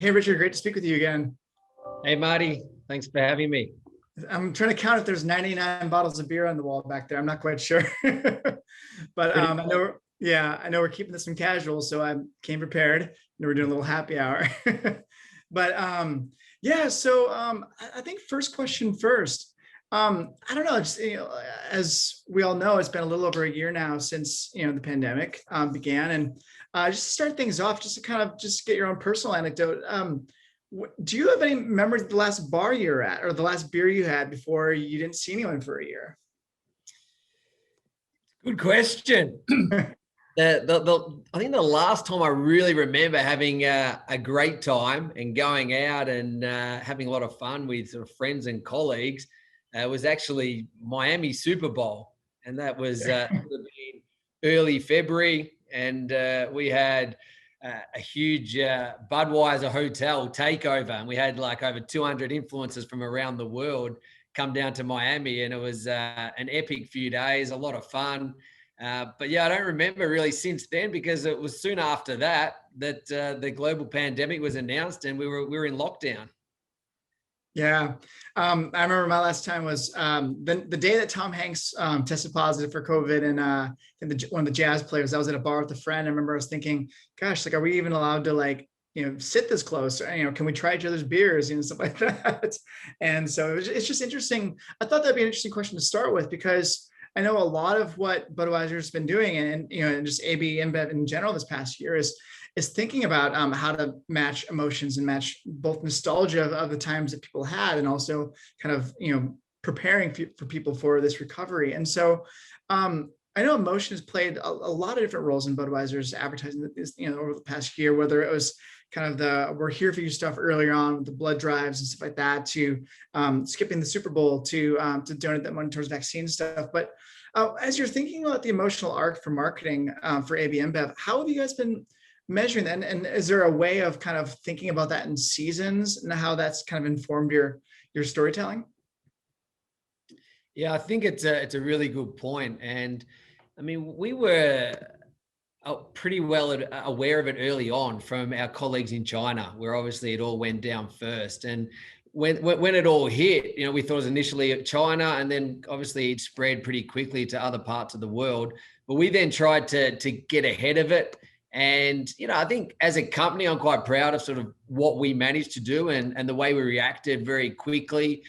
Hey, Richard, great to speak with you again. Hey, Marty, thanks for having me. I'm trying to count if there's 99 bottles of beer on the wall back there. I'm not quite sure. But Pretty I cool. know, yeah, I know we're keeping this some casual, so I came prepared. We're doing a little happy hour. But yeah, so I think first question first. I don't know, as we all know, it's been a little over a year now since the pandemic began, and just to start things off, just to kind of just get your own personal anecdote. Do you have any memories of the last bar you were at or the last beer you had before you didn't see anyone for a year? Good question. I think the last time I really remember having a great time and going out and having a lot of fun with sort of friends and colleagues was actually Miami Super Bowl. And that was would have been early February. And we had a huge Budweiser hotel takeover. And we had like over 200 influencers from around the world come down to Miami. And it was an epic few days, a lot of fun. But yeah, I don't remember really since then, because it was soon after that the global pandemic was announced and we were in lockdown. Yeah. I remember my last time was the day that Tom Hanks tested positive for COVID, and one of the jazz players. I was at a bar with a friend. I remember I was thinking, gosh, like, are we even allowed to sit this close? Or, can we try each other's beers, stuff like that. And so it's just interesting. I thought that'd be an interesting question to start with, because I know a lot of what Budweiser's been doing, and just AB InBev in general this past year is thinking about how to match emotions and match both nostalgia of the times that people had, and also kind of preparing for people for this recovery. And so I know emotion has played a lot of different roles in Budweiser's advertising over the past year, whether it was kind of the "we're here for you" stuff earlier on with the blood drives and stuff like that, to skipping the Super Bowl, to donate that money towards vaccine stuff. But as you're thinking about the emotional arc for marketing for AB InBev, how have you guys been measuring that? And is there a way of kind of thinking about that in seasons, and how that's kind of informed your storytelling? Yeah, I think it's a really good point. And I mean, we were pretty well aware of it early on from our colleagues in China, where obviously it all went down first. And when it all hit, we thought it was initially at China, and then obviously it spread pretty quickly to other parts of the world. But we then tried to get ahead of it. And, I think as a company, I'm quite proud of sort of what we managed to do, and the way we reacted very quickly,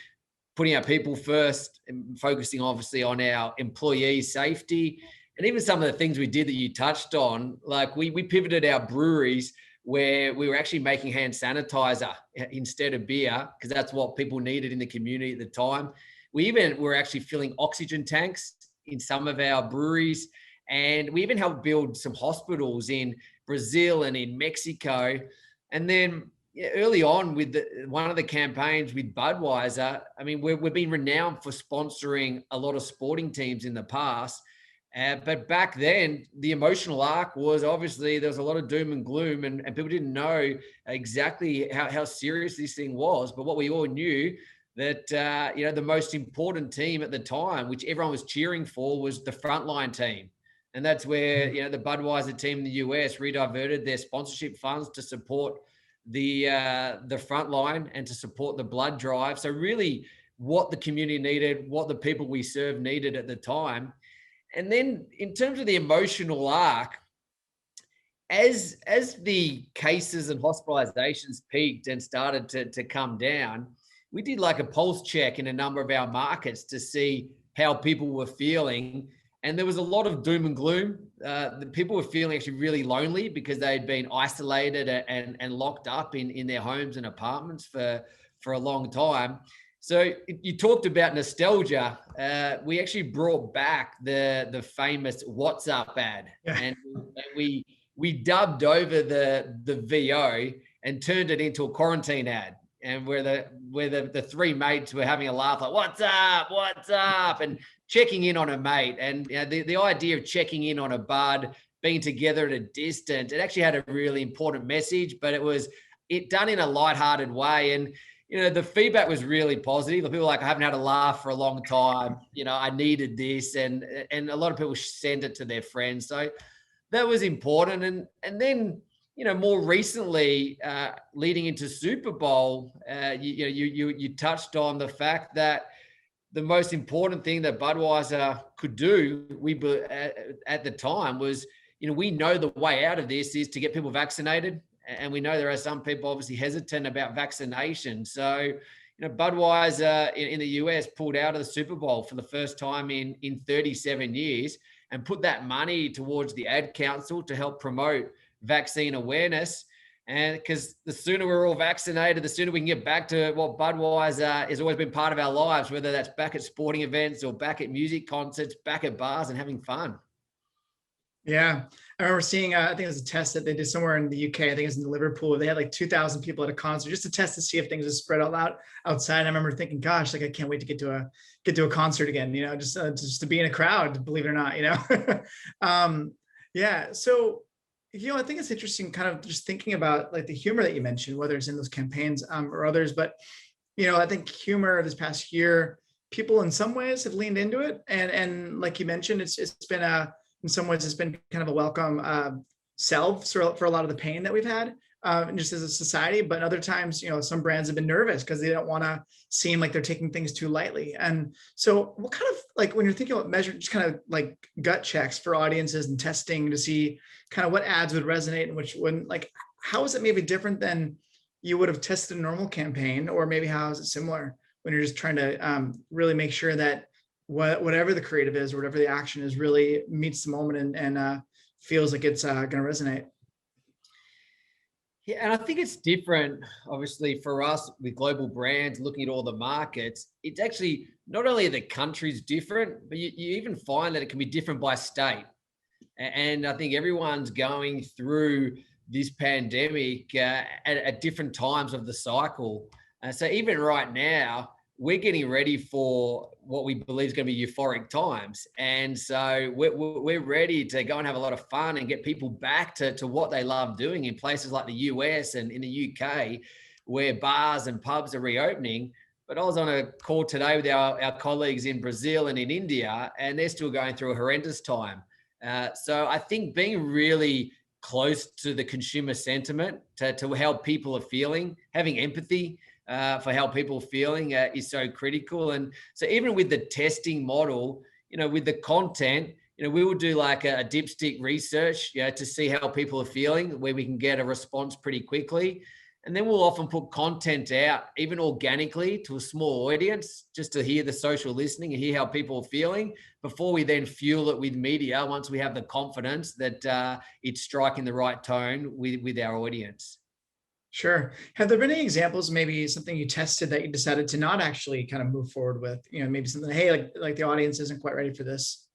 putting our people first and focusing obviously on our employee safety. And even some of the things we did that you touched on, like we pivoted our breweries where we were actually making hand sanitizer instead of beer, because that's what people needed in the community at the time. We even were actually filling oxygen tanks in some of our breweries. And we even helped build some hospitals in Brazil and in Mexico. And then early on with one of the campaigns with Budweiser, I mean, we've been renowned for sponsoring a lot of sporting teams in the past. But back then, the emotional arc was obviously there was a lot of doom and gloom, and people didn't know exactly how serious this thing was. But what we all knew, that the most important team at the time, which everyone was cheering for, was the frontline team. And that's where the Budweiser team in the US rediverted their sponsorship funds to support the front line and to support the blood drive. So really what the community needed, what the people we serve needed at the time. And then in terms of the emotional arc, as the cases and hospitalizations peaked and started to come down, we did like a pulse check in a number of our markets to see how people were feeling. And there was a lot of doom and gloom. The people were feeling actually really lonely because they had been isolated and locked up in their homes and apartments for a long time. So you talked about nostalgia. We actually brought back the famous WhatsApp ad, Yeah. and we dubbed over the VO and turned it into a quarantine ad. And where the three mates were having a laugh, like, what's up, and checking in on a mate. And the idea of checking in on a bud, being together at a distance, it actually had a really important message, but it was done in a lighthearted way. And the feedback was really positive. The people were like, I haven't had a laugh for a long time. I needed this, and a lot of people sent it to their friends. So that was important. And then more recently, leading into Super Bowl, you touched on the fact that the most important thing that Budweiser could do, at the time, was, we know the way out of this is to get people vaccinated, and we know there are some people obviously hesitant about vaccination. So, Budweiser in the US pulled out of the Super Bowl for the first time in 37 years, and put that money towards the Ad Council to help promote vaccine awareness. And because the sooner we're all vaccinated, the sooner we can get back to what Budweiser has always been part of our lives, whether that's back at sporting events or back at music concerts, back at bars and having fun. Yeah, I remember seeing, I think it was a test that they did somewhere in the UK. I think it was in Liverpool. They had like 2,000 people at a concert just to test to see if things would spread all out outside. And I remember thinking, gosh, like I can't wait to get to a concert again. Just to be in a crowd, believe it or not. Yeah. So, I think it's interesting, kind of just thinking about like the humor that you mentioned, whether it's in those campaigns or others. But I think humor this past year, people in some ways have leaned into it, and like you mentioned, it's been in some ways, it's been kind of a welcome salve for a lot of the pain that we've had just as a society. But other times, some brands have been nervous because they don't want to seem like they're taking things too lightly. And so what kind of, like, when you're thinking about measure, just kind of like gut checks for audiences and testing to see kind of what ads would resonate and which wouldn't, like, how is it maybe different than you would have tested a normal campaign? Or maybe how is it similar when you're just trying to really make sure that whatever the creative is or whatever the action is really meets the moment and feels like it's going to resonate? Yeah, and I think it's different, obviously, for us with global brands looking at all the markets. It's actually not only the country's different, but you even find that it can be different by state. And I think everyone's going through this pandemic at different times of the cycle. So even right now, we're getting ready for what we believe is going to be euphoric times. And so we're ready to go and have a lot of fun and get people back to what they love doing in places like the US and in the UK, where bars and pubs are reopening. But I was on a call today with our colleagues in Brazil and in India, and they're still going through a horrendous time. So I think being really close to the consumer sentiment, to how people are feeling, having empathy for how people are feeling is so critical. And so even with the testing model, with the content, we will do like a dipstick research, to see how people are feeling, where we can get a response pretty quickly. And then we'll often put content out, even organically, to a small audience, just to hear the social listening and hear how people are feeling before we then fuel it with media once we have the confidence that it's striking the right tone with our audience. Sure. Have there been any examples, maybe something you tested that you decided to not actually kind of move forward with? Maybe something, hey, like the audience isn't quite ready for this.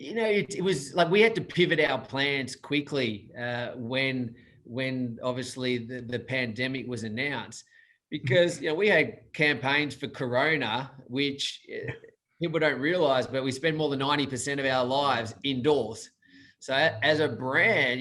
It was like we had to pivot our plans quickly when obviously the pandemic was announced, because we had campaigns for Corona, which people don't realize, but we spend more than 90% of our lives indoors. So as a brand,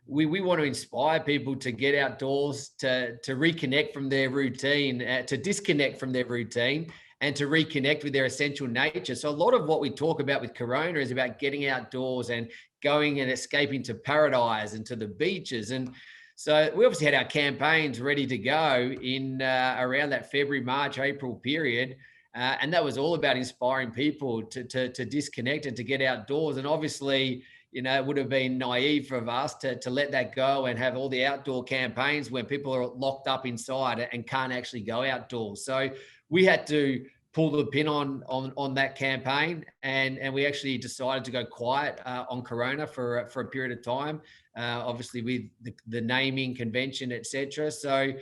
we want to inspire people to get outdoors, to reconnect from their routine, to disconnect from their routine, and to reconnect with their essential nature. So a lot of what we talk about with Corona is about getting outdoors and going and escaping to paradise and to the beaches. And so we obviously had our campaigns ready to go in around that February, March, April period. And that was all about inspiring people to disconnect and to get outdoors. And obviously, it would have been naive of us to let that go and have all the outdoor campaigns when people are locked up inside and can't actually go outdoors. So we had to pull the pin on that campaign, and we actually decided to go quiet on Corona for a period of time, obviously with the naming convention, etc. So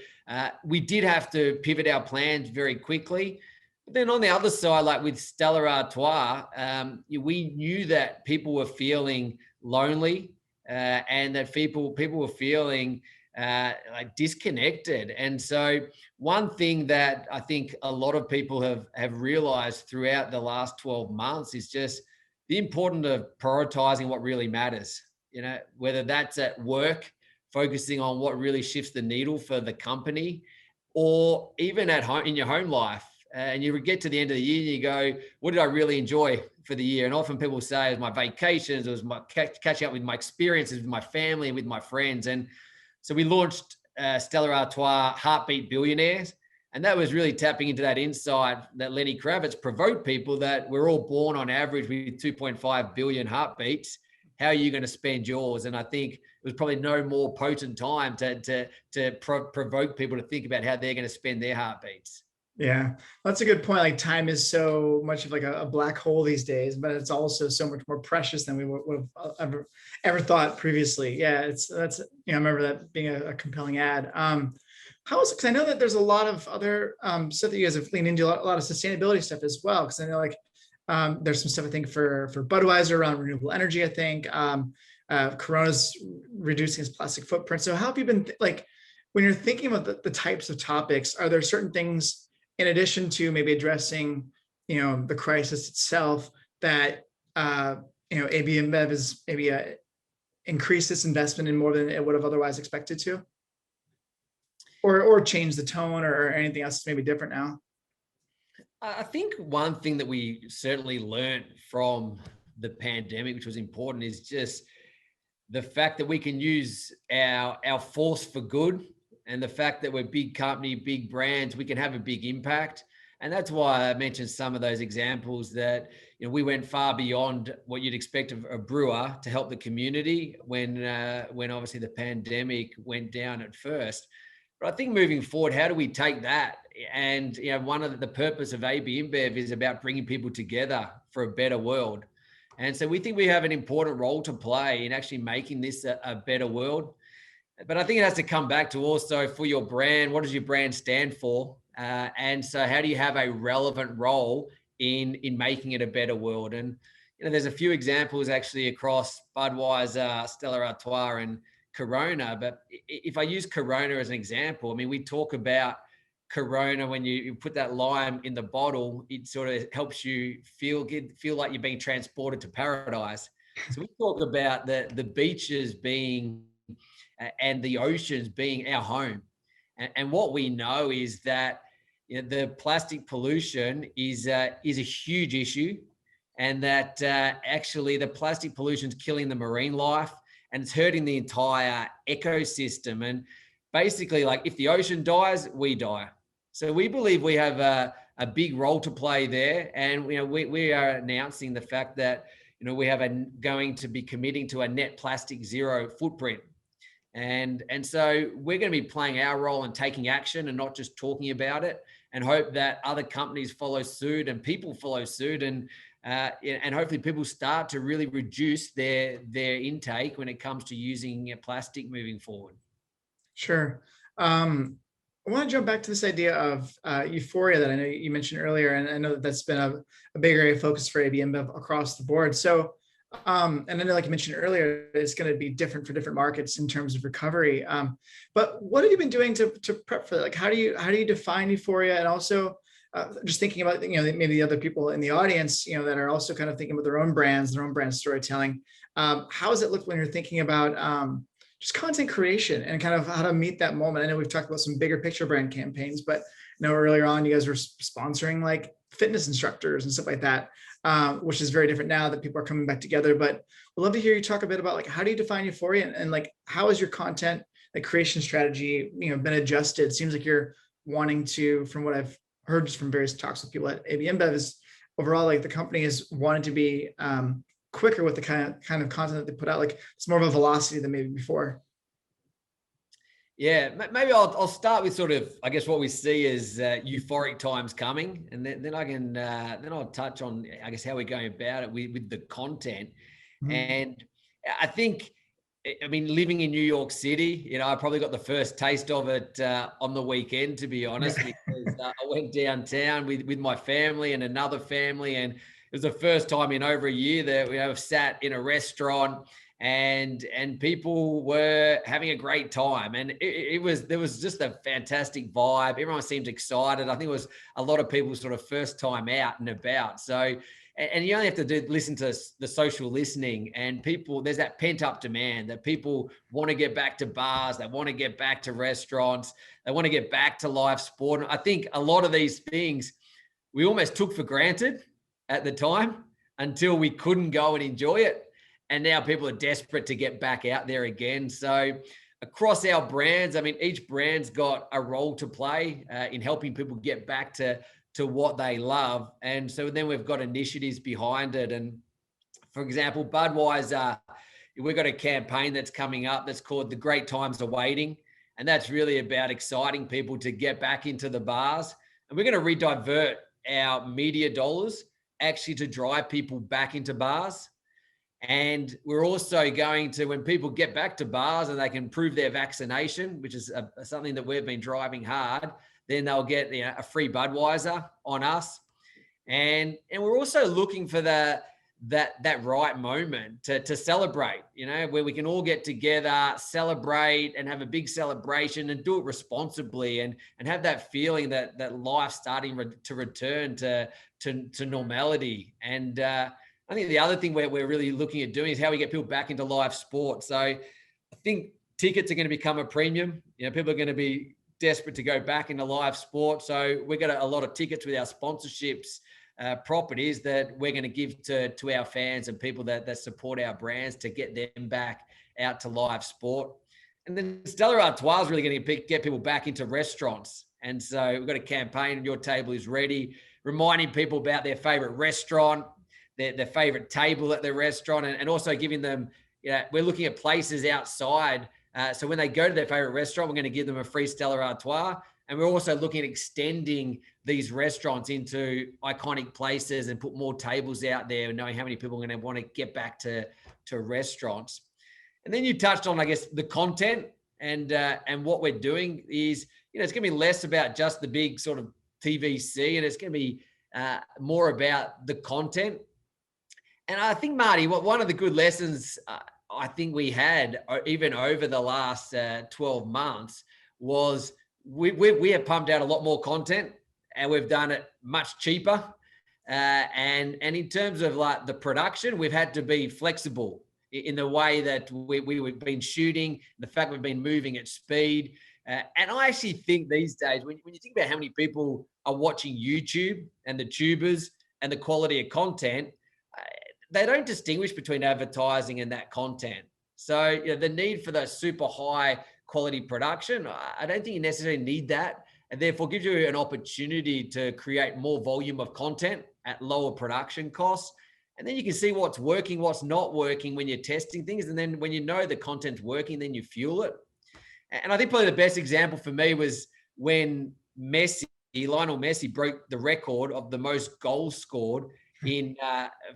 we did have to pivot our plans very quickly. But then on the other side, like with Stella Artois, we knew that people were feeling lonely and that people were feeling like disconnected. And so one thing that I think a lot of people have realized throughout the last 12 months is just the importance of prioritizing what really matters, whether that's at work, focusing on what really shifts the needle for the company, or even at home in your home life. And you get to the end of the year and you go, what did I really enjoy for the year. And often people say it was my vacations, it was my catching up with my experiences with my family and with my friends. And so we launched Stella Artois Heartbeat Billionaires. And that was really tapping into that insight that Lenny Kravitz provoked people, that we're all born on average with 2.5 billion heartbeats. How are you going to spend yours? And I think it was probably no more potent time to provoke people to think about how they're going to spend their heartbeats. Yeah, that's a good point. Like time is so much of like a black hole these days, but it's also so much more precious than we would have ever thought previously. Yeah, that's I remember that being a compelling ad. How is it? Because I know that there's a lot of other stuff that you guys have leaned into, a lot of sustainability stuff as well. Because I know like there's some stuff I think for Budweiser around renewable energy. I think Corona's reducing its plastic footprint. So how have you been like when you're thinking about the types of topics? Are there certain things in addition to maybe addressing the crisis itself that AB InBev is maybe increased its investment in more than it would have otherwise expected to? Or change the tone or anything else that's maybe different now? I think one thing that we certainly learned from the pandemic, which was important, is just the fact that we can use our force for good, and the fact that we're big company, big brands, we can have a big impact. And that's why I mentioned some of those examples that we went far beyond what you'd expect of a brewer to help the community when obviously the pandemic went down at first. But I think moving forward, how do we take that? And one of the purpose of AB InBev is about bringing people together for a better world. And so we think we have an important role to play in actually making this a better world. But I think it has to come back to also for your brand, what does your brand stand for? And so how do you have a relevant role in making it a better world? And there's a few examples actually across Budweiser, Stella Artois, and Corona. But if I use Corona as an example, I mean, we talk about Corona, when you put that lime in the bottle, it sort of helps you feel like you're being transported to paradise. So we talk about the beaches being and the oceans being our home. And what we know is that the plastic pollution is a huge issue, and that actually the plastic pollution is killing the marine life, and it's hurting the entire ecosystem. And basically, like, if the ocean dies, we die. So we believe we have a big role to play there. And we are announcing the fact that we have going to be committing to a net plastic zero footprint. And so we're going to be playing our role in taking action and not just talking about it, and hope that other companies follow suit and people follow suit, and hopefully people start to really reduce their intake when it comes to using plastic moving forward. Sure. I want to jump back to this idea of Euphoria that I know you mentioned earlier, and I know that's been a big area of focus for AB InBev across the board. So, and I know, like you mentioned earlier, it's going to be different for different markets in terms of recovery. But what have you been doing to prep for that? Like, how do you define Euphoria? And also, just thinking about maybe the other people in the audience that are also kind of thinking about their own brands, their own brand storytelling. How does it look when you're thinking about just content creation and kind of how to meet that moment? I know we've talked about some bigger picture brand campaigns, but I know earlier on you guys were sponsoring like fitness instructors and stuff like that, which is very different now that people are coming back together. But we'd love to hear you talk a bit about like, how do you define Euphoria, and like, how has your content like creation strategy been adjusted? It seems like you're wanting to, from what I've heard just from various talks with people at AB InBev, is overall like the company has wanted to be quicker with the kind of content that they put out. Like, it's more of a velocity than maybe before. Yeah, maybe I'll start with sort of, I guess, what we see as euphoric times coming, and then I'll touch on, I guess, how we're going about it with the content. Mm-hmm. And I think, I mean, living in New York City, I probably got the first taste of it on the weekend, to be honest, because I went downtown with my family and another family, and it was the first time in over a year that we have sat in a restaurant and people were having a great time. And there was just a fantastic vibe. Everyone seemed excited. I think it was a lot of people sort of first time out and about. So, and you only have to listen to the social listening, and people, there's that pent up demand that people want to get back to bars. They want to get back to restaurants. They want to get back to live sport. And I think a lot of these things we almost took for granted at the time. until we couldn't go and enjoy it. And now people are desperate to get back out there again. So across our brands, I mean, each brand's got a role to play in helping people get back to what they love. And so then we've got initiatives behind it. And for example, Budweiser, we've got a campaign that's coming up that's called The Great Times Are Waiting. And that's really about exciting people to get back into the bars. And we're going to redivert our media dollars actually to drive people back into bars. And we're also going to, when people get back to bars and they can prove their vaccination, which is something that we've been driving hard, then they'll get a free Budweiser on us. And we're also looking for that right moment to celebrate, where we can all get together, celebrate and have a big celebration and do it responsibly and have that feeling that life's starting to return to normality. And I think the other thing we're really looking at doing is how we get people back into live sport. So I think tickets are going to become a premium. People are going to be desperate to go back into live sport. So we've got a lot of tickets with our sponsorships, properties that we're going to give to our fans and people that support our brands to get them back out to live sport. And then Stella Artois is really going to get people back into restaurants. And so we've got a campaign, Your Table is Ready, reminding people about their favorite restaurant, their favorite table at their restaurant, and also giving them, we're looking at places outside. So when they go to their favorite restaurant, we're going to give them a free Stella Artois. And we're also looking at extending these restaurants into iconic places and put more tables out there, knowing how many people are going to want to get back to restaurants. And then you touched on, I guess, the content and what we're doing is, it's going to be less about just the big sort of TVC, and it's going to be more about the content. And I think, Marty, one of the good lessons I think we had even over the last 12 months was we have pumped out a lot more content, and we've done it much cheaper. And in terms of like the production, we've had to be flexible in the way that we've been shooting, the fact we've been moving at speed. And I actually think these days, when you think about how many people are watching YouTube and the tubers and the quality of content, they don't distinguish between advertising and that content. So the need for that super high quality production, I don't think you necessarily need that. And therefore gives you an opportunity to create more volume of content at lower production costs. And then you can see what's working, what's not working when you're testing things. And then when you know the content's working, then you fuel it. And I think probably the best example for me was when Lionel Messi broke the record of the most goals scored in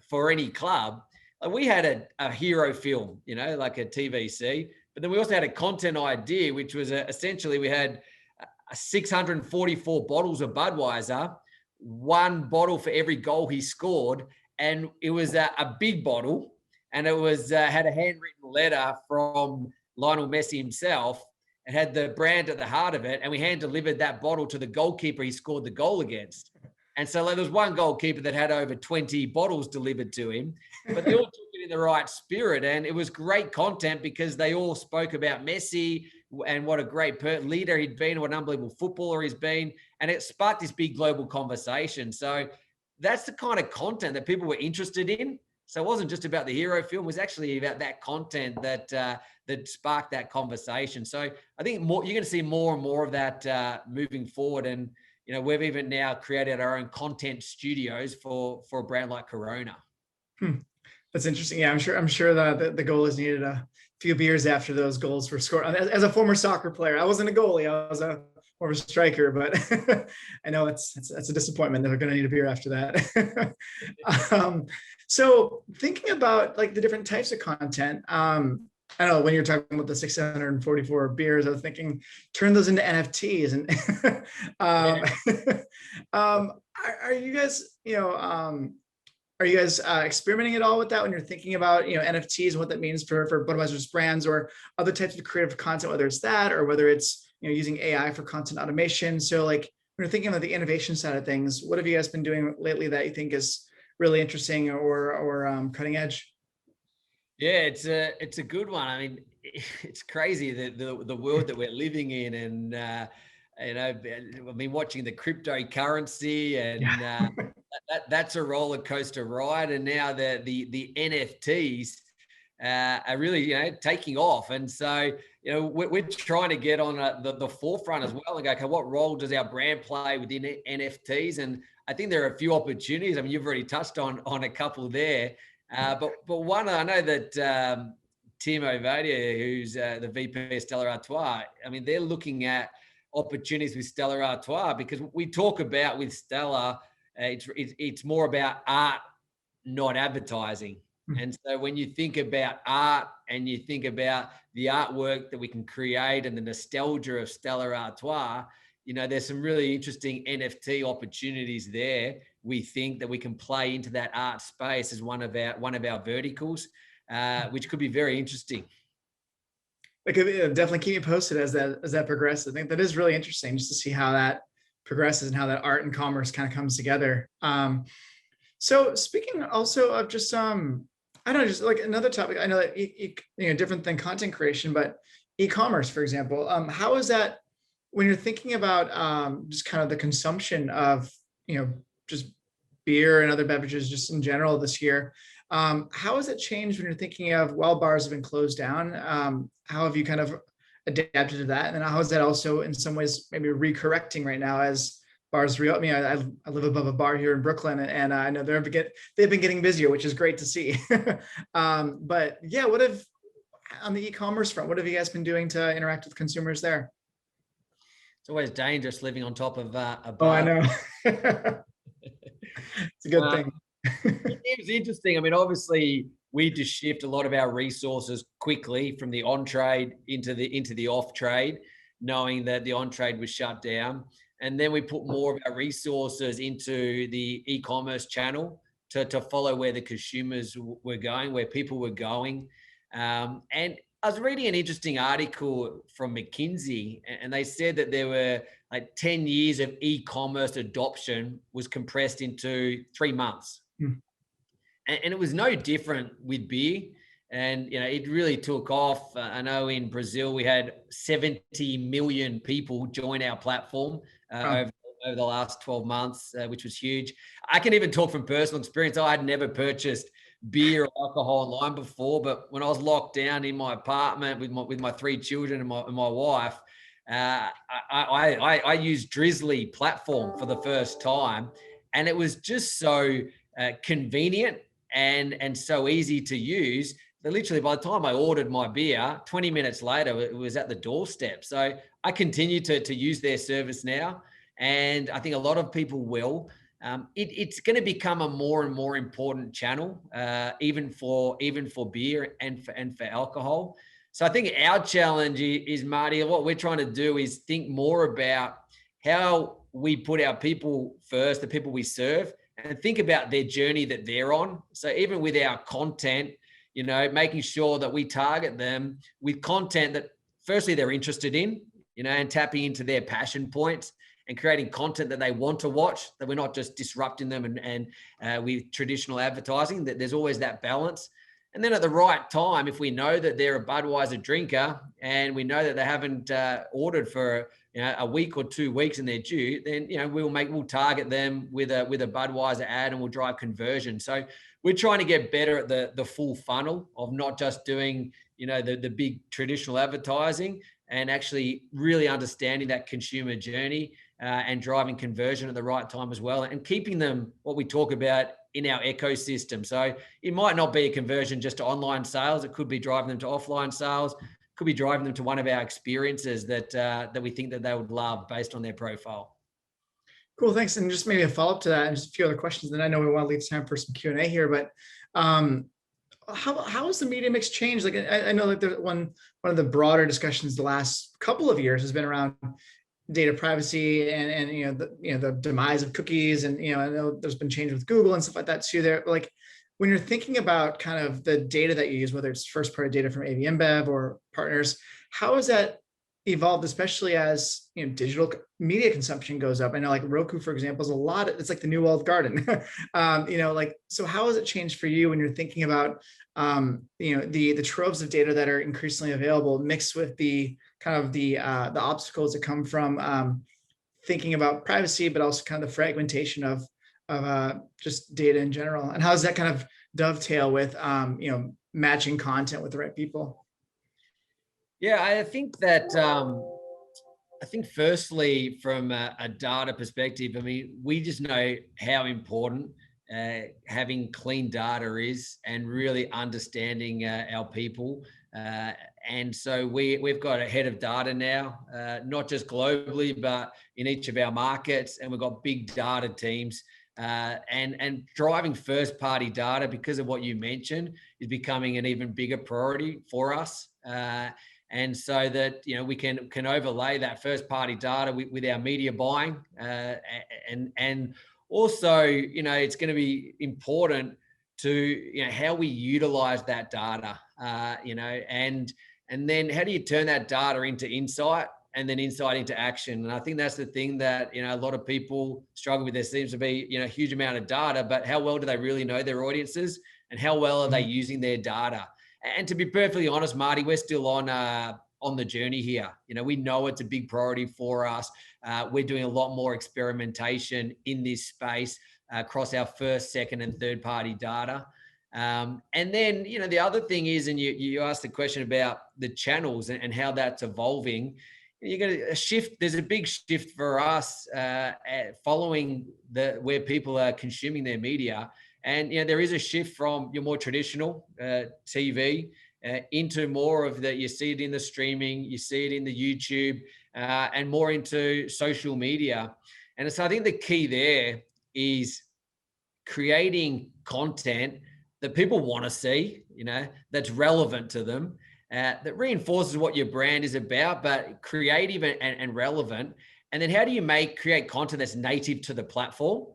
for any club. Like we had a hero film, like a TVC, but then we also had a content idea, which was essentially we had 644 bottles of Budweiser, one bottle for every goal he scored. And it was a big bottle, and it was had a handwritten letter from Lionel Messi himself. It had the brand at the heart of it, and we hand delivered that bottle to the goalkeeper he scored the goal against. And so there was one goalkeeper that had over 20 bottles delivered to him, but they all took it in the right spirit. And it was great content because they all spoke about Messi and what a great leader he'd been, what an unbelievable footballer he's been. And it sparked this big global conversation. So that's the kind of content that people were interested in. So it wasn't just about the hero film, it was actually about that content that sparked that conversation. So I think you're going to see more and more of that moving forward. And we've even now created our own content studios for a brand like Corona. That's interesting. Yeah, I'm sure that the goal is needed a few beers after those goals were scored. As a former soccer player, I wasn't a goalie. I was more of a striker, but I know it's a disappointment. They're going to need a beer after that. So thinking about like the different types of content, I don't know, when you're talking about the 644 beers, I was thinking turn those into NFTs. And are you guys, experimenting at all with that when you're thinking about, NFTs and what that means for Budweiser's brands or other types of creative content, whether it's that or whether it's, using AI for content automation? So like when you're thinking about the innovation side of things, what have you guys been doing lately that you think is really interesting or cutting edge? Yeah, it's a good one. I mean, it's crazy the world that we're living in, and I mean, watching the cryptocurrency and that's a roller coaster ride. And now the NFTs are really, taking off. And so, we're trying to get on the forefront as well and go, okay, what role does our brand play within NFTs? And I think there are a few opportunities. I mean, you've already touched on a couple there, but one, I know that Tim Ovadia, who's the VP of Stella Artois, I mean, they're looking at opportunities with Stella Artois, because we talk about with Stella, it's more about art, not advertising. And so when you think about art and you think about the artwork that we can create and the nostalgia of Stella Artois, there's some really interesting NFT opportunities there. We think that we can play into that art space as one of our verticals, which could be very interesting. Definitely keep me posted as that progresses. I think that is really interesting just to see how that progresses and how that art and commerce kind of comes together. So speaking also of just I don't know, just like another topic. I know that different than content creation, but e-commerce, for example. How is that when you're thinking about just kind of the consumption of just beer and other beverages just in general this year? How has it changed when you're thinking of, well, bars have been closed down? How have you kind of adapted to that? And how is that also in some ways maybe recorrecting right now as bars reopen? I live above a bar here in Brooklyn, and I know they've been getting busier, which is great to see. But yeah, on the e-commerce front, what have you guys been doing to interact with consumers there? It's always dangerous living on top of a bar. Oh, I know. It's a good thing. It was interesting. I mean, obviously, we just shift a lot of our resources quickly from the on-trade into the off-trade, knowing that the on-trade was shut down. And then we put more of our resources into the e-commerce channel to follow where the consumers were going, where people were going. And I was reading an interesting article from McKinsey, and they said that there were like 10 years of e-commerce adoption was compressed into 3 months. And it was no different with beer. And, it really took off. I know in Brazil, we had 70 million people join our platform over the last 12 months, which was huge. I can even talk from personal experience. I had never purchased beer or alcohol online before, but when I was locked down in my apartment with my 3 children and my wife, I used Drizzly platform for the first time. And it was just so convenient and so easy to use that literally by the time I ordered my beer, 20 minutes later, it was at the doorstep. So I continue to use their service now. And I think a lot of people will. It's going to become a more and more important channel, even for beer and for alcohol. So I think our challenge is, Marty, what we're trying to do is think more about how we put our people first, the people we serve, and think about their journey that they're on. So even with our content, making sure that we target them with content that firstly they're interested in, and tapping into their passion points and creating content that they want to watch, that we're not just disrupting them and with traditional advertising, that there's always that balance. And then at the right time, if we know that they're a Budweiser drinker and we know that they haven't ordered for a week or 2 weeks and they're due, then we'll target them with a Budweiser ad and we'll drive conversion. So we're trying to get better at the full funnel of not just doing the big traditional advertising, and actually really understanding that consumer journey and driving conversion at the right time as well, and keeping them, what we talk about, in our ecosystem. So it might not be a conversion just to online sales. It could be driving them to offline sales. Could be driving them to one of our experiences that we think that they would love based on their profile. Cool, thanks. And just maybe a follow-up to that and just a few other questions. And I know we want to leave time for some Q&A here, but how has the media mix changed? Like I know that there's one of the broader discussions the last couple of years has been around data privacy and the demise of cookies, and I know there's been change with Google and stuff like that too. There, like when you're thinking about kind of the data that you use, whether it's first-party data from InBev or partners, how has that evolved, especially as digital media consumption goes up? I know like Roku, for example, is it's like the new walled garden. So how has it changed for you when you're thinking about the troves of data that are increasingly available, mixed with the kind of the obstacles that come from thinking about privacy, but also kind of the fragmentation of just data in general? And how does that kind of dovetail with, matching content with the right people? Yeah, I think that I think firstly, from a data perspective, I mean, we just know how important having clean data is, and really understanding our people. And so we've got a head of data now, not just globally, but in each of our markets. And we've got big data teams, and driving first party data, because of what you mentioned, is becoming an even bigger priority for us. And so that, we can overlay that first party data with our media buying, and also, it's going to be important to, how we utilize that data, and then how do you turn that data into insight, and then insight into action. And I think that's the thing that, a lot of people struggle with. There seems to be, a huge amount of data, but how well do they really know their audiences, and how well are they using their data? And to be perfectly honest, Marty, we're still on the journey here. We know it's a big priority for us. We're doing a lot more experimentation in this space across our first, second, and third party data. And then, the other thing is, and you asked the question about the channels and how that's evolving. You're going to shift. There's a big shift for us following where people are consuming their media. And, there is a shift from your more traditional TV into more of you see it in the streaming, you see it in the YouTube, and more into social media. And so I think the key there is creating content that people want to see, that's relevant to them, that reinforces what your brand is about, but creative and relevant. And then how do you create content that's native to the platform?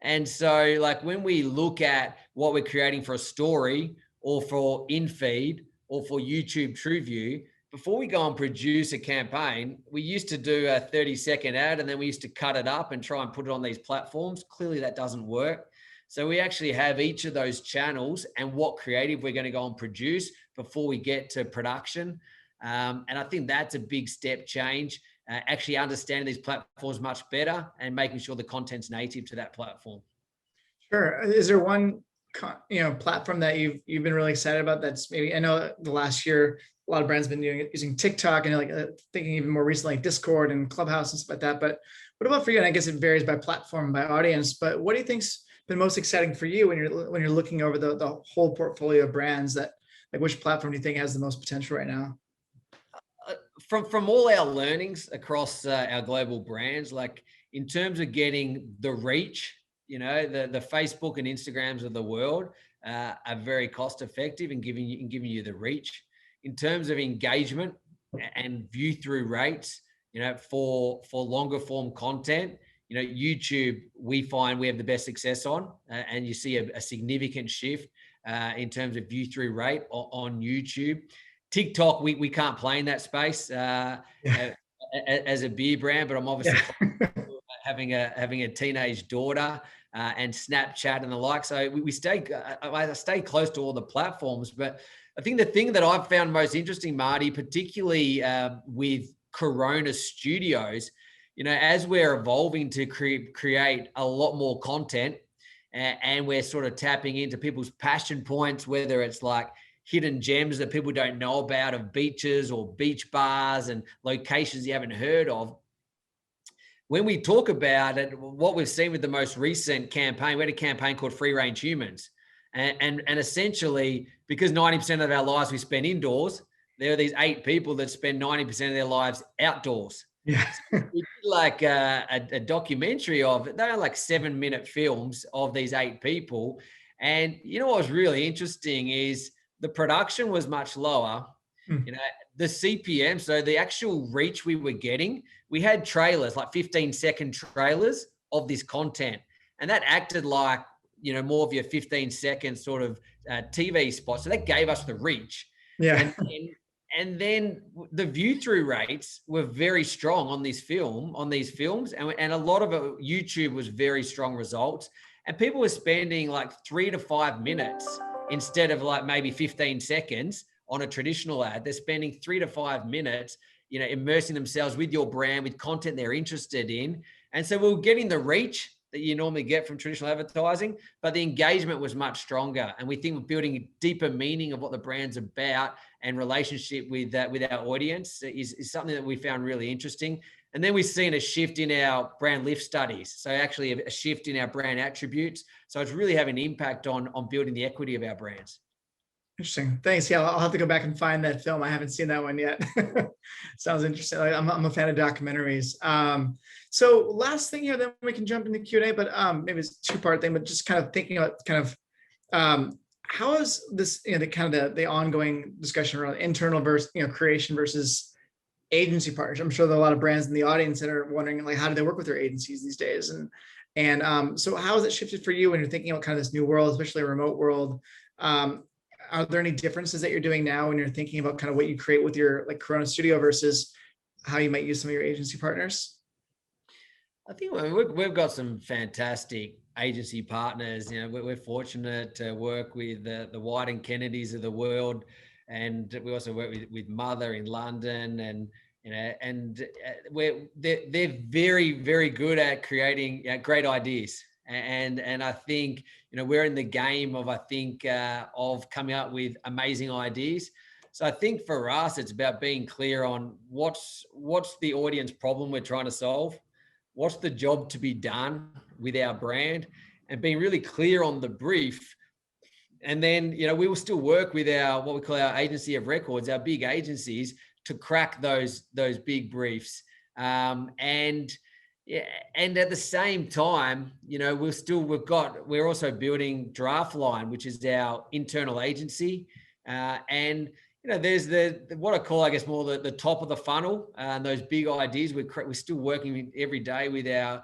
And so, like, when we look at what we're creating for a story, or for in-feed, or for YouTube TrueView, before we go and produce a campaign, we used to do a 30-second ad, and then we used to cut it up and try and put it on these platforms. Clearly that doesn't work. So we actually have each of those channels and what creative we're going to go and produce before we get to production. And I think that's a big step change. Actually understanding these platforms much better, and making sure the content's native to that platform. Sure. Is there one, platform that you've been really excited about? That's maybe, I know the last year a lot of brands have been using TikTok, and thinking even more recently, like Discord and Clubhouse and stuff like that. But what about for you? And I guess it varies by platform, by audience. But what do you think's been most exciting for you when you're looking over the whole portfolio of brands? That, like, which platform do you think has the most potential right now? From all our learnings across our global brands, like, in terms of getting the reach, the Facebook and Instagrams of the world are very cost effective in giving you the reach. In terms of engagement and view through rates, for longer form content, YouTube, we find we have the best success on, and you see a significant shift in terms of view through rate on YouTube. TikTok, we can't play in that space as a beer brand, but I'm obviously having a teenage daughter, and Snapchat and the like. So I stay close to all the platforms. But I think the thing that I've found most interesting, Marty, particularly with Corona Studios, as we're evolving to create a lot more content, and we're sort of tapping into people's passion points, whether it's like hidden gems that people don't know about, of beaches or beach bars and locations you haven't heard of. When we talk about it, what we've seen with the most recent campaign, we had a campaign called Free Range Humans. And essentially, because 90% of our lives we spend indoors, there are these 8 people that spend 90% of their lives outdoors. Yeah. So we did like a documentary of, they're like 7-minute films of these 8 people. And what was really interesting is the production was much lower. The CPM, so the actual reach we were getting, we had trailers, like 15-second trailers of this content. And that acted like, more of your 15-second sort of TV spot. So that gave us the reach. Yeah. And then the view through rates were very strong on these films. And a lot of it, YouTube was very strong results. And people were spending like 3 to 5 minutes instead of like maybe 15 seconds on a traditional ad. They're spending 3 to 5 minutes, immersing themselves with your brand, with content they're interested in. And so we're getting the reach, that you normally get from traditional advertising, but the engagement was much stronger. And we think we're building a deeper meaning of what the brand's about, and relationship with our audience is something that we found really interesting. And then we've seen a shift in our brand lift studies. So actually a shift in our brand attributes. So it's really having an impact on building the equity of our brands. Interesting. Thanks. Yeah, I'll have to go back and find that film. I haven't seen that one yet. Sounds interesting. I'm a fan of documentaries. So last thing here, then we can jump into Q&A, but maybe it's a two-part thing, but just kind of thinking about how is this, the ongoing discussion around internal versus, creation versus agency partners. I'm sure there are a lot of brands in the audience that are wondering, like, how do they work with their agencies these days? And so how has it shifted for you when you're thinking about kind of this new world, especially a remote world? Are there any differences that you're doing now when you're thinking about kind of what you create with your Corona Studio versus how you might use some of your agency partners? I think we've got some fantastic agency partners. We're fortunate to work with the White and Kennedys of the world, and we also work with Mother in London, and they're very, very good at creating great ideas. And I think we're in the game of of coming up with amazing ideas. So I think for us, it's about being clear on what's the audience problem we're trying to solve, what's the job to be done with our brand, and being really clear on the brief. And then we will still work with our what we call our agency of records, our big agencies, to crack those big briefs. And at the same time, we're also building Draftline, which is our internal agency. And there's what I call, I guess, more the top of the funnel, and those big ideas. We're still working every day with our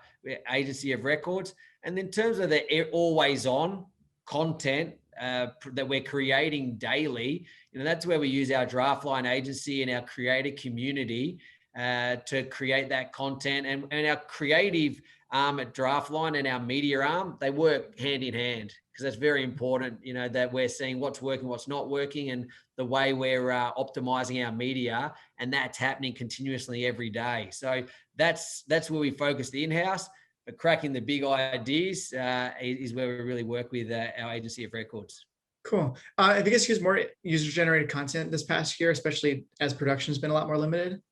agency of records. And in terms of the always on content that we're creating daily, that's where we use our Draftline agency and our creator community to create that content, and our creative arm at Draftline and our media arm, they work hand in hand, because that's very important, that we're seeing what's working, what's not working, and the way we're optimizing our media, and that's happening continuously every day. So that's where we focus the in-house, but cracking the big ideas is where we really work with our agency of records. Cool. Have you guys used more user-generated content this past year, especially as production's been a lot more limited?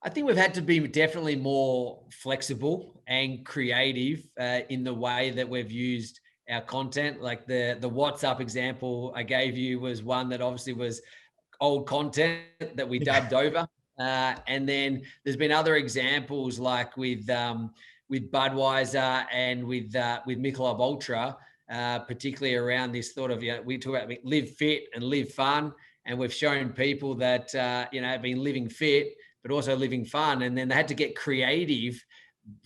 I think we've had to be definitely more flexible and creative in the way that we've used our content. Like the WhatsApp example I gave you was one that obviously was old content that we dubbed over. And then there's been other examples like with Budweiser and with Michelob Ultra, particularly around this thought of, we talk about live fit and live fun. And we've shown people that, have been living fit, but also living fun. And then they had to get creative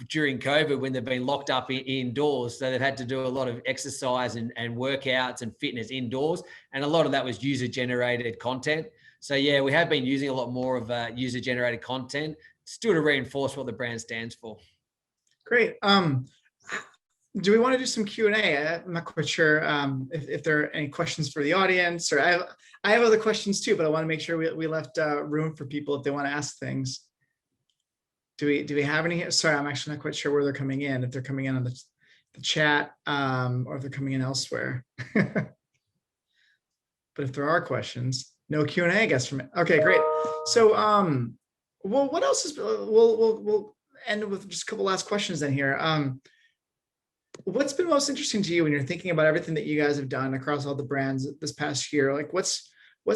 during COVID when they've been locked up indoors. So they've had to do a lot of exercise and workouts and fitness indoors. And a lot of that was user-generated content. So yeah, we have been using a lot more of user-generated content, still to reinforce what the brand stands for. Great. Do we want to do some Q&A? I'm not quite sure if there are any questions for the audience, or I have other questions too, but I want to make sure we left room for people if they want to ask things. Do we have any here? Sorry, I'm actually not quite sure where they're coming in, if they're coming in on the chat or if they're coming in elsewhere. But if there are questions, no Q&A, I guess, from it. Okay, great. So, well, what else is, we'll end with just a couple last questions then here. What's been most interesting to you when you're thinking about everything that you guys have done across all the brands this past year? Like what's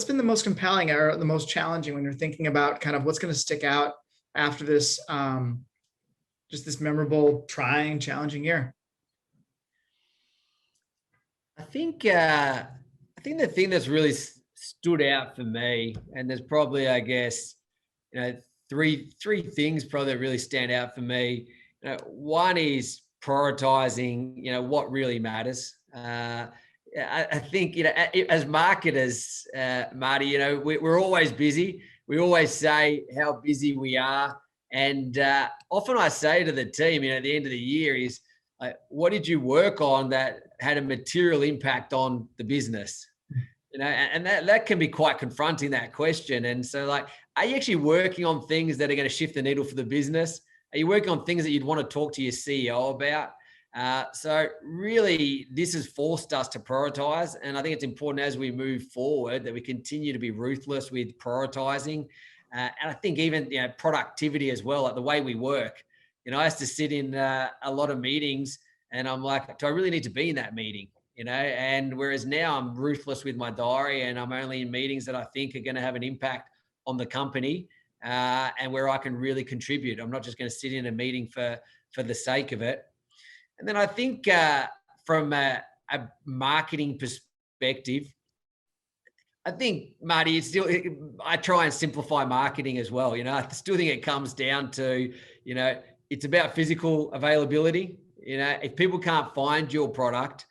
been the most compelling or the most challenging when you're thinking about kind of what's going to stick out after this, just this memorable, trying, challenging year? I think the thing that's really stood out for me, and there's probably, I guess, three things probably that really stand out for me. One is prioritizing, what really matters. I think, as marketers, Marty, we're always busy. We always say how busy we are. And often I say to the team, at the end of the year is, what did you work on that had a material impact on the business? And that can be quite confronting, that question. And so are you actually working on things that are going to shift the needle for the business? Are you working on things that you'd want to talk to your CEO about? So really, this has forced us to prioritize. And I think it's important as we move forward that we continue to be ruthless with prioritizing. And I think even, productivity as well, like the way we work. I used to sit in a lot of meetings and I'm like, do I really need to be in that meeting? And whereas now I'm ruthless with my diary and I'm only in meetings that I think are going to have an impact on the company, and where I can really contribute. I'm not just going to sit in a meeting for the sake of it. And then I think from a marketing perspective, I think, Marty, I try and simplify marketing as well. I still think it comes down to, it's about physical availability. If people can't find your product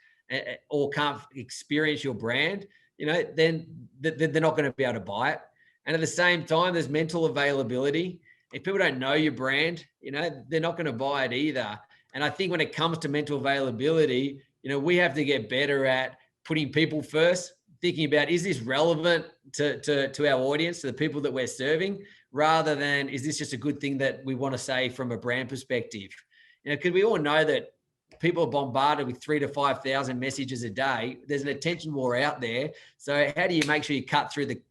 or can't experience your brand, then they're not going to be able to buy it. And at the same time, there's mental availability. If people don't know your brand, they're not going to buy it either. And I think when it comes to mental availability, we have to get better at putting people first, thinking about, is this relevant to our audience, to the people that we're serving, rather than, is this just a good thing that we want to say from a brand perspective? Because we all know that people are bombarded with 3,000 to 5,000 messages a day. There's an attention war out there. So how do you make sure you cut through the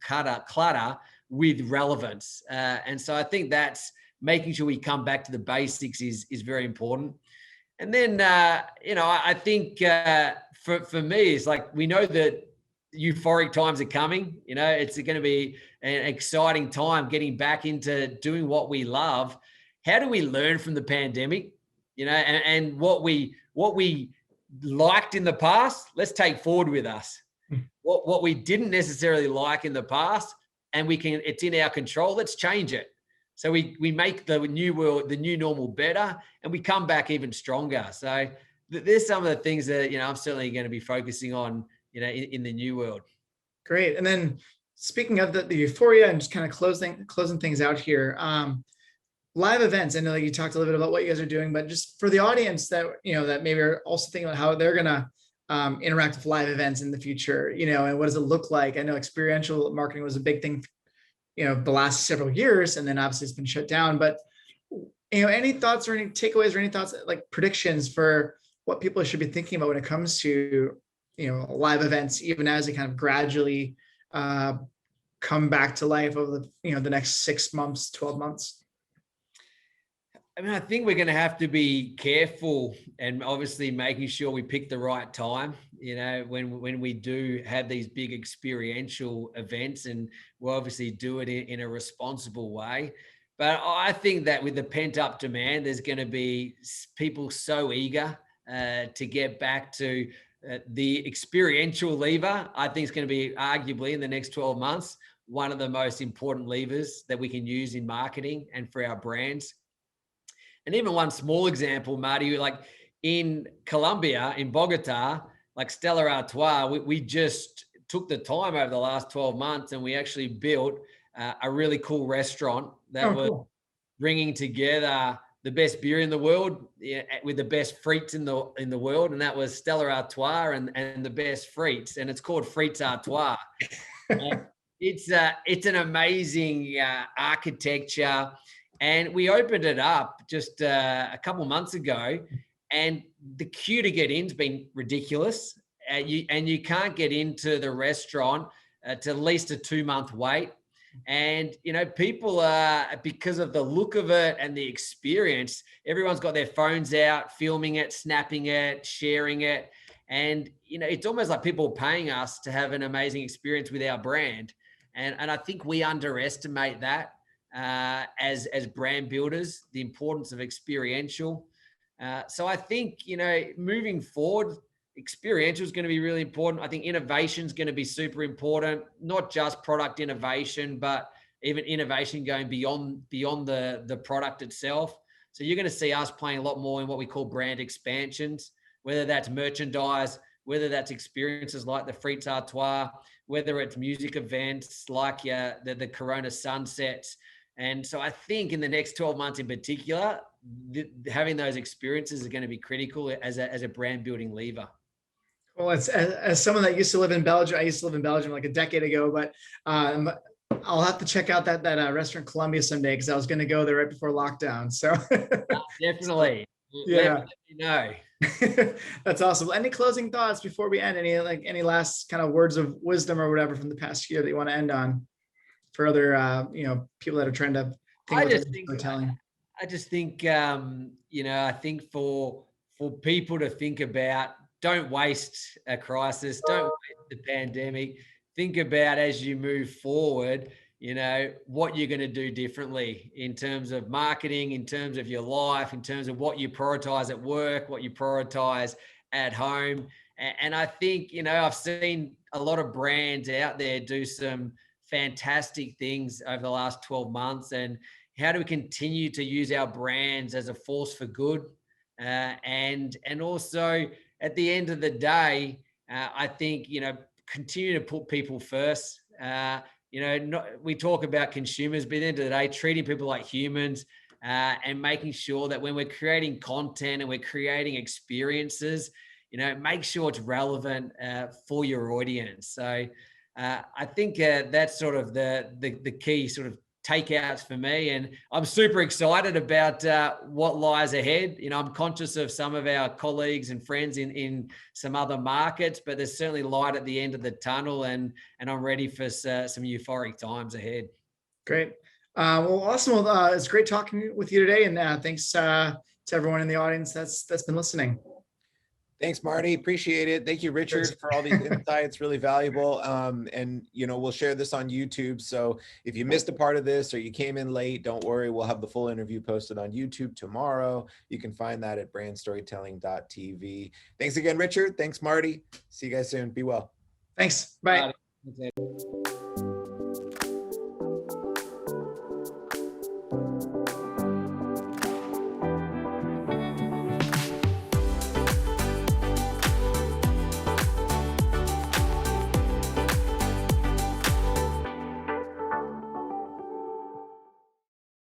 clutter with relevance? And so I think that's making sure we come back to the basics is very important. And then, I think for me, it's like, we know that euphoric times are coming. It's going to be an exciting time getting back into doing what we love. How do we learn from the pandemic? And what we liked in the past, let's take forward with us. What we didn't necessarily like in the past, and it's in our control, let's change it. So we make the new world, the new normal better, and we come back even stronger. So there's some of the things that, I'm certainly going to be focusing on, in the new world. Great. And then speaking of the euphoria and just kind of closing things out here, live events. I know you talked a little bit about what you guys are doing, but just for the audience that, that maybe are also thinking about how they're going to interact with live events in the future, and what does it look like? I know experiential marketing was a big thing, the last several years, and then obviously it's been shut down, but, any thoughts or any takeaways or any thoughts, like predictions for what people should be thinking about when it comes to, live events, even as they kind of gradually come back to life over the next 6 months, 12 months? I think we're going to have to be careful and obviously making sure we pick the right time, when we do have these big experiential events, and we'll obviously do it in a responsible way. But I think that with the pent up demand, there's going to be people so eager to get back to the experiential lever. I think it's going to be arguably in the next 12 months, one of the most important levers that we can use in marketing and for our brands. And even one small example, Marty, like in Colombia, in Bogota, like Stella Artois, we just took the time over the last 12 months and we actually built a really cool restaurant that was cool, bringing together the best beer in the world with the best frites in the world. And that was Stella Artois and the best frites. And it's called Frites Artois. It's an amazing architecture. And we opened it up just a couple months ago, and the queue to get in's been ridiculous. You can't get into the restaurant to at least a 2-month wait. And, people are, because of the look of it and the experience, everyone's got their phones out, filming it, snapping it, sharing it. And, it's almost like people paying us to have an amazing experience with our brand. And I think we underestimate that. As brand builders, the importance of experiential. So I think, moving forward, experiential is going to be really important. I think innovation is going to be super important, not just product innovation, but even innovation going beyond the product itself. So you're going to see us playing a lot more in what we call brand expansions, whether that's merchandise, whether that's experiences like the Frites Artois, whether it's music events like the Corona Sunsets. And so I think in the next 12 months in particular, having those experiences is going to be critical as a brand building lever. Well, as someone that used to live in Belgium, I used to live in Belgium like a decade ago, but I'll have to check out that restaurant Columbia someday, because I was going to go there right before lockdown. So Definitely. yeah. Let me know. That's awesome. Any closing thoughts before we end? Any last kind of words of wisdom or whatever from the past year that you want to end on for other people that are trying to think I about just think storytelling? I just think I think for people to think about, don't waste a crisis, don't waste the pandemic. Think about, as you move forward, what you're going to do differently in terms of marketing, in terms of your life, in terms of what you prioritize at work, what you prioritize at home. And I think, I've seen a lot of brands out there do some fantastic things over the last 12 months. And how do we continue to use our brands as a force for good? And also, at the end of the day, I think, continue to put people first. We talk about consumers, but at the end of the day, treating people like humans, and making sure that when we're creating content and we're creating experiences, make sure it's relevant for your audience. So I think that's sort of the key sort of takeouts for me, and I'm super excited about what lies ahead. I'm conscious of some of our colleagues and friends in some other markets, but there's certainly light at the end of the tunnel, and I'm ready for some euphoric times ahead. Great. Well, awesome. Well, it's great talking with you today, and thanks to everyone in the audience that's been listening. Thanks, Marty. Appreciate it. Thank you, Richard, for all these insights. Really valuable. And we'll share this on YouTube. So if you missed a part of this or you came in late, don't worry. We'll have the full interview posted on YouTube tomorrow. You can find that at BrandStorytelling.tv. Thanks again, Richard. Thanks, Marty. See you guys soon. Be well. Thanks. Bye. Bye.